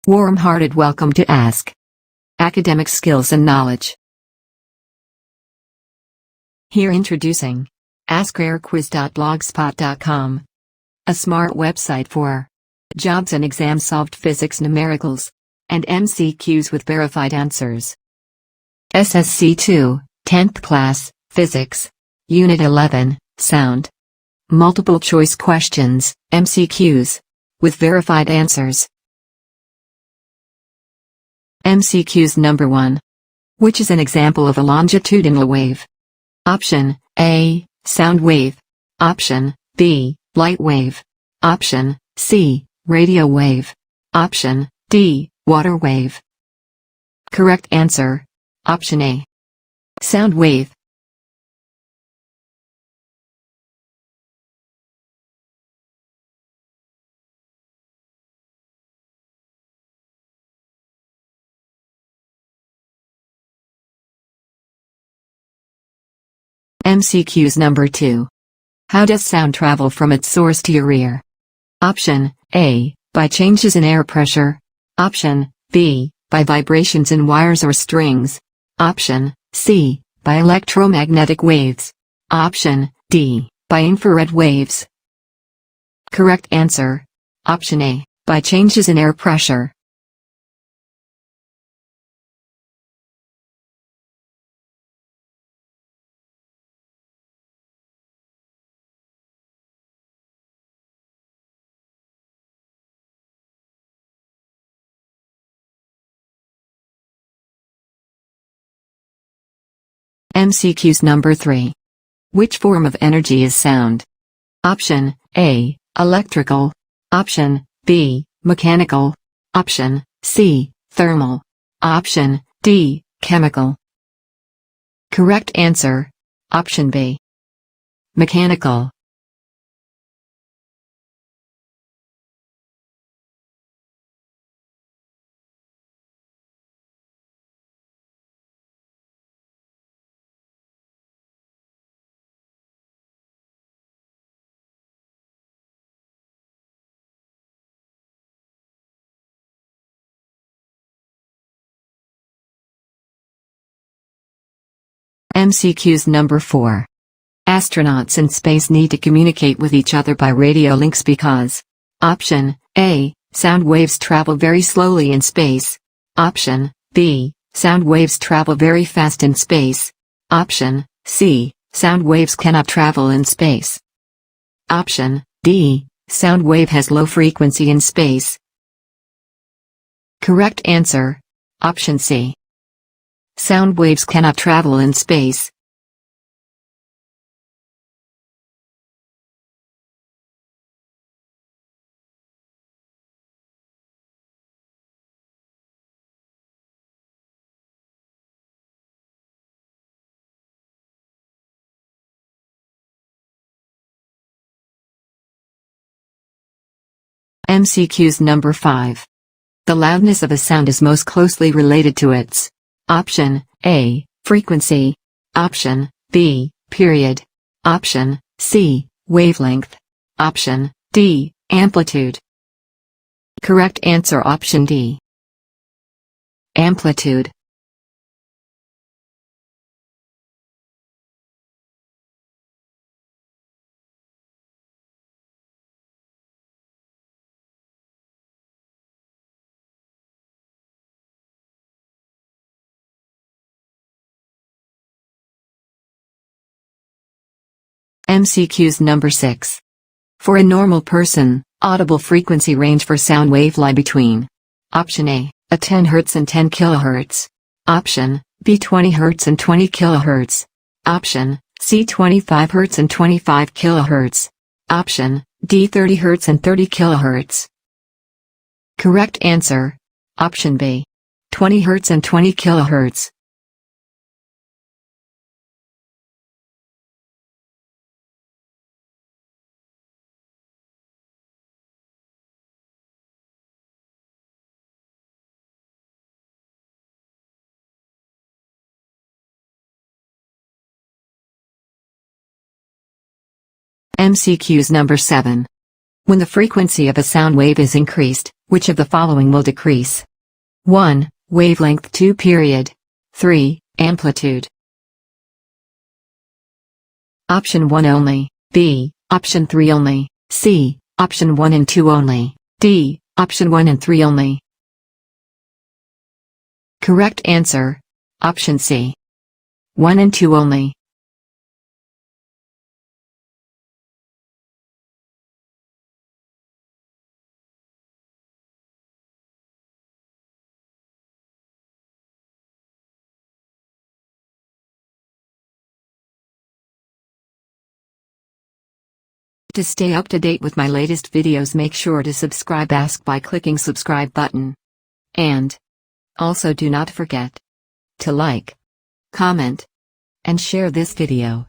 Warm-hearted welcome to Ask Academic Skills and Knowledge. Here introducing AskRareQuiz.blogspot.com, a smart website for jobs and exams solved physics numericals and MCQs with verified answers. SSC 2, 10th class, Physics, Unit 11, Sound. Multiple choice questions, MCQs, with verified answers. MCQs number 1. Which is an example of a longitudinal wave? Option A, sound wave. Option B, light wave. Option C, radio wave. Option D, water wave. Correct answer, option A, sound wave. MCQs number 2. How does sound travel from its source to your ear? Option A, by changes in air pressure. Option B, by vibrations in wires or strings. Option C, by electromagnetic waves. Option D, by infrared waves. Correct answer, option A, by changes in air pressure. MCQs number 3. Which form of energy is sound? Option A, electrical. Option B, mechanical. Option C, thermal. Option D, chemical. Correct answer, option B, mechanical. MCQs number 4. Astronauts in space need to communicate with each other by radio links because. Option A, sound waves travel very slowly in space. Option B, sound waves travel very fast in space. Option C, sound waves cannot travel in space. Option D, sound wave has low frequency in space. Correct answer, option C, sound waves cannot travel in space. MCQs number 5. The loudness of a sound is most closely related to its. Option A, frequency. Option B, period. Option C, wavelength. Option D, amplitude. Correct answer option D, amplitude. MCQs number 6. For a normal person, audible frequency range for sound wave lie between. Option A, 10 Hz and 10 kHz. Option B, 20 Hz and 20 kHz. Option C, 25 Hz and 25 kHz. Option D, 30 Hz and 30 kHz. Correct answer, option B, 20 Hz and 20 kHz. MCQs number 7. When the frequency of a sound wave is increased, Which of the following will decrease? 1. Wavelength. 2. Period. 3. Amplitude. Option 1 only. B. Option 3 only. C. Option 1 and 2 only. D. Option 1 and 3 only. Correct answer. Option C. 1 and 2 only. To stay up to date with my latest videos, make sure to subscribe by clicking subscribe button. And also do not forget to like, comment, and share this video.